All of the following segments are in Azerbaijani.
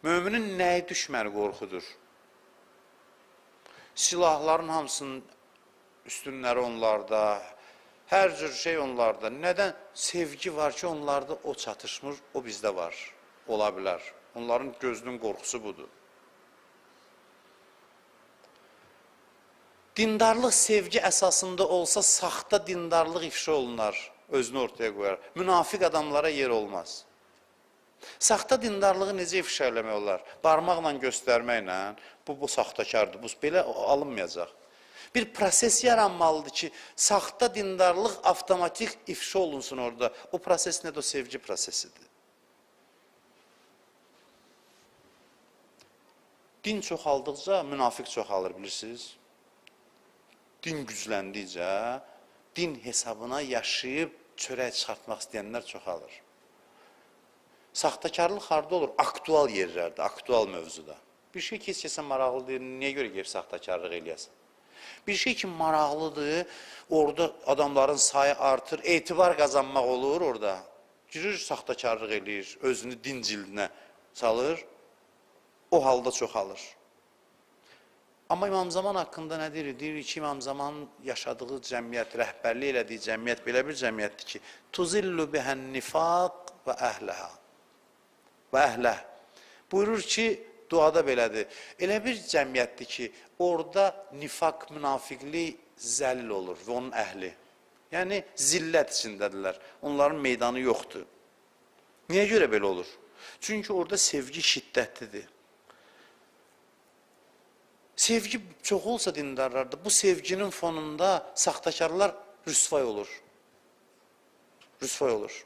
Müminin nəyi düşməni qorxudur? Silahların hamısının üstünləri onlarda, hər cür şey onlarda. Nədən? Sevgi var ki, onlarda o çatışmır, o bizdə var. Ola bilər. Onların gözünün qorxusu budur. Dindarlıq sevgi əsasında olsa, saxta dindarlıq ifşa olunar, özünü ortaya qoyar. Münafiq adamlara yer olmaz. Saxta dindarlığı necə ifşa eləmək olar? Barmaqla göstərməklə, bu saxtakardır, bu belə alınmayacaq. Bir proses yaranmalıdır ki, saxta dindarlıq avtomatik ifşa olunsun orada. O proses nədir? O sevgi prosesidir. Din çoxaldıqca münafiq çoxalır, bilirsiniz? Din gücləndikcə, din hesabına yaşayıb çörək çıxartmaq istəyənlər çoxalır. Saxtakarlıq harada olur? Aktual yerlərdə, aktual mövzuda. Bir şey ki, heç kəsə maraqlı deyil, niyə görə gəlib saxtakarlıq eləyəsin? Bir şey ki, maraqlıdır, orada adamların sayı artır, etibar qazanmaq olur orada. Girir, saxtakarlıq eləyir, özünü din cildinə salır, o halda çoxalır. Amma İmam Zaman haqqında nə deyir? Deyir ki, İmam Zaman yaşadığı cəmiyyət, rəhbərlik elədiyi cəmiyyət belə bir cəmiyyətdir ki, tuzillu bihən nifaq və əhləha. Və əhləh. Buyurur ki, duada belədir. Elə bir cəmiyyətdir ki, orada nifaq, münafiqlik zəlil olur və onun əhli. Yəni, zillət içindədirlər. Onların meydanı yoxdur. Niyə görə belə olur? Çünki orada sevgi şiddətlidir. Sevgi çox olsa dindarlarda, bu sevginin fonunda saxtakarlar rüsvay olur. Rüsvay olur.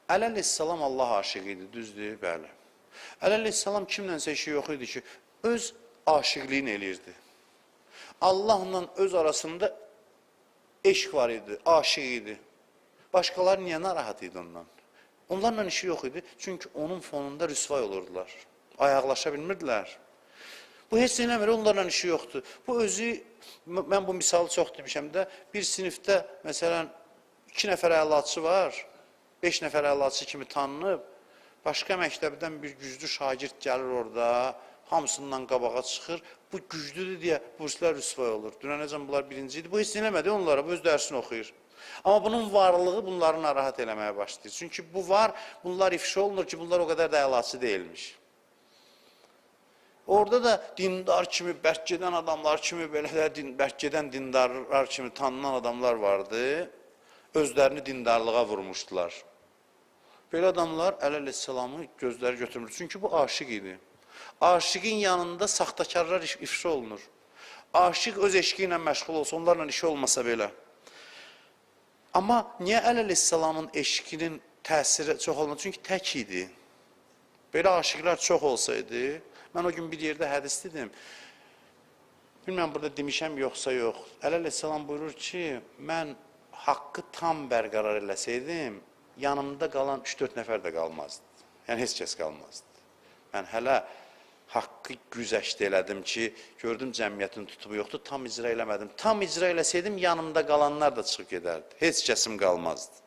Əli əleyhissalam Allah aşiq idi, düzdür, bəli. Əli əleyhissalam kimlənsə işi yox idi ki, öz aşiqliyin eləyirdi. Allahla öz arasında eşq var idi, aşiq idi. Başqaları niyə narahat idi ondan? Onlarla işi yox idi, çünki onun fonunda rüsvay olurdular. Ayaqlaşa bilmirdilər. Bu heç eləmir, onlarla işi yoxdur. Bu özü, mən bu misalı çox demişəm də, bir sinifdə, məsələn, 2 nəfər əlaçı var, 5 nəfər əlaçı kimi tanınıb, başqa məktəbdən bir güclü şagird gəlir orada, hamısından qabağa çıxır, bu güclüdür deyə burslar rüsvay olur. Dünənəcən bunlar birinci idi, bu heç eləmədi onlara, bu öz dərsini oxuyur. Amma bunun varlığı bunları narahat eləməyə başlayır. Çünki bu var, bunlar ifşa olunur ki, bunlar o qədər də əlaçı deyilmiş. Orada da dindar kimi, bərk gedən adamlar kimi, belə də bərk gedən dindarlar kimi tanınan adamlar vardı, özlərini dindarlığa vurmuşdular. Belə adamlar Əli əleyhissalamı gözləri götürmür. Çünki bu aşiq idi. Aşiqin yanında saxtakarlar ifşa olunur. Aşiq öz eşqi ilə məşğul olsa, onlarla işi olmasa belə. Amma niyə Əli əleyhissalamın eşqinin təsiri çox olmadı? Çünki tək idi. Belə aşiqlər çox olsaydı, mən o gün bir yerdə hədis dedim, bilməm burada demişəm yoxsa yox. Əli əleyhissalam buyurur ki, mən haqqı tam bərqərar eləsəydim, yanımda qalan 3-4 nəfər də qalmazdı. Yəni, heç kəs qalmazdı. Mən hələ haqqı güzəşdə elədim ki, gördüm cəmiyyətin tutumu yoxdur, tam icra eləmədim. Tam icra eləsəydim, yanımda qalanlar da çıxıb gedərdi. Heç kəsim qalmazdı.